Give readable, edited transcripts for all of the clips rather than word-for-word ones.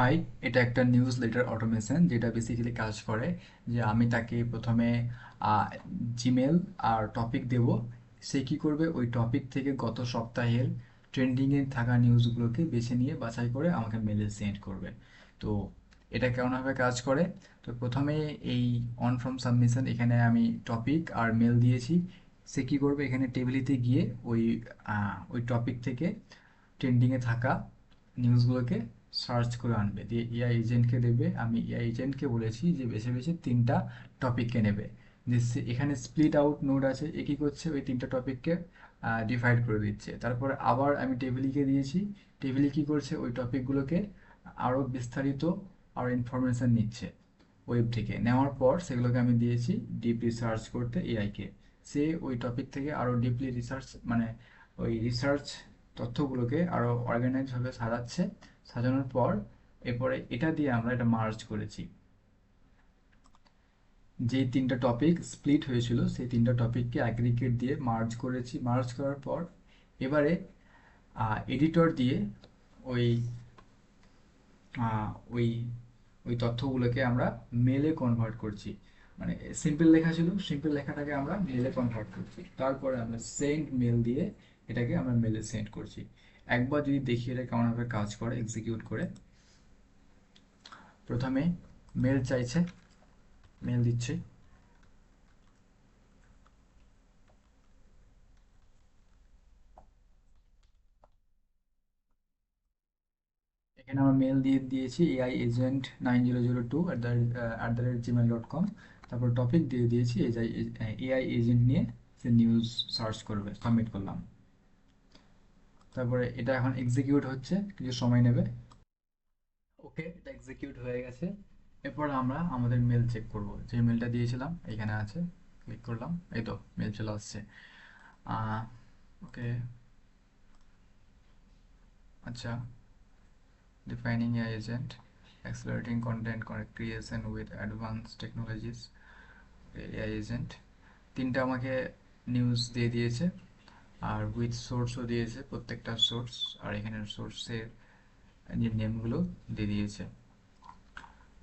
High, এটা একটা news letter automation যেটা বেসিক্যালি কাজ করে যে আমি তাকে প্রথমে জিমেল আর টপিক দেব। সে কি করবে, ওই টপিক থেকে গত সপ্তাহের ট্রেন্ডিংয়ে থাকা নিউজগুলোকে বেছে নিয়ে বাছাই করে আমাকে মেলে সেন্ড করবে। তো এটা কেমনভাবে কাজ করে, তো প্রথমে এই অন ফ্রম সাবমিশন এখানে আমি টপিক আর মেল দিয়েছি। সে কি করবে, এখানে টেবিলিতে গিয়ে ওই টপিক থেকে ট্রেন্ডিংয়ে থাকা নিউজগুলোকে সার্চ করে আনবে, দিয়ে এআই এজেন্টকে দেবে। আমি এআই এজেন্টকে বলেছি যে বেছে বেছে তিনটা টপিককে নেবে। যে এখানে স্প্লিট আউট নোড আছে, এ কী করছে, ওই তিনটা টপিককে ডিভাইড করে দিচ্ছে। তারপর আবার আমি টেবিলিকে দিয়েছি, টেবিলি কী করছে, ওই টপিকগুলোকে আরও বিস্তারিত আরও ইনফরমেশান নিচ্ছে ওয়েব থেকে। নেওয়ার পর সেগুলোকে আমি দিয়েছি ডিপলি সার্চ করতে এআইকে। সে ওই টপিক থেকে আরও ডিপলি রিসার্চ, মানে ওই রিসার্চ তথ্যগুলোকে আরও অর্গানাইজভাবে সাজাচ্ছে। সাজানোর পর এরপরে এটা দিয়ে আমরা এটা মার্জ করেছি। যেই তিনটা টপিক স্প্লিট হয়েছিল সেই তিনটা টপিককে অ্যাগ্রিগেট দিয়ে মার্জ করেছি। মার্জ করার পর এবারে এডিটর দিয়ে ওই ওই ওই তথ্যগুলোকে আমরা মেলে কনভার্ট করছি। মানে সিম্পল লেখা ছিল, সিম্পল লেখাটাকে আমরা মেলে কনভার্ট করছি। তারপরে আমরা সেন্ড মেল দিয়ে এটাকে আমরা মেলে সেন্ড করছি। একবার যদি দেখি এটা কেমনভাবে কাজ করে এক্সিকিউট করে। প্রথমে মেল চাইছে, মেল দিচ্ছে। এখানে আমরা মেল দিয়ে দিয়েছি এআই এজেন্ট 9002 @gmail.com। তারপর টপিক দিয়ে দিয়েছি এআই এজেন্ট নিয়ে সে নিউজ সার্চ করবে, সাবমিট করলাম। তারপরে এটা এখন এক্সিকিউট হচ্ছে, কিছু সময় নেবে। ওকে, এটা এক্সিকিউট হয়ে গেছে। এরপর আমরা আমাদের মেল চেক করব। যে মেলটা দিয়েছিলাম এখানে আছে, ক্লিক করলাম, এই তো মেল চলে আসছে। ওকে, আচ্ছা। Defining AI agent, accelerating content creation with advanced technologies, AI agent। তিনটা আমাকে নিউজ দিয়ে দিয়েছে, আর উইথ সোর্সও দিয়েছে, প্রত্যেকটা সোর্স আর এখানের সোর্সের যে নেমগুলো দিয়ে দিয়েছে।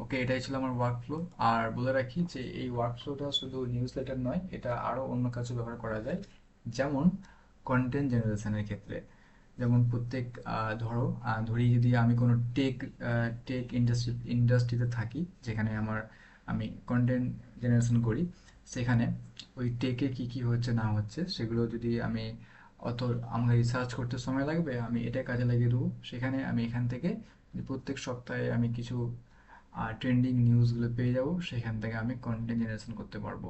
ওকে, এটাই ছিল আমার ওয়ার্কফ্লো। আর বলে রাখি যে এই ওয়ার্কফ্লোটা শুধু নিউজ লেটার নয়, এটা আরও অন্য কাজে ব্যবহার করা যায়। যেমন কন্টেন্ট জেনারেশনের ক্ষেত্রে, যেমন প্রত্যেক ধরি যদি আমি কোনো টেক ইন্ডাস্ট্রিতে থাকি, যেখানে আমি কন্টেন্ট জেনারেশন করি, সেখানে ওই টেকে কি কি হচ্ছে না হচ্ছে সেগুলো যদি অত আমাকে রিসার্চ করতে সময় লাগবে, আমি এটা কাজে লাগিয়ে দেবো। সেখানে আমি এখান থেকে যে প্রত্যেক সপ্তাহে আমি কিছু ট্রেন্ডিং নিউজগুলো পেয়ে যাব, সেখান থেকে আমি কন্টেন্ট জেনারেশন করতে পারবো।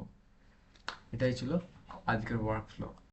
এটাই ছিল আজকের ওয়ার্কফ্লো।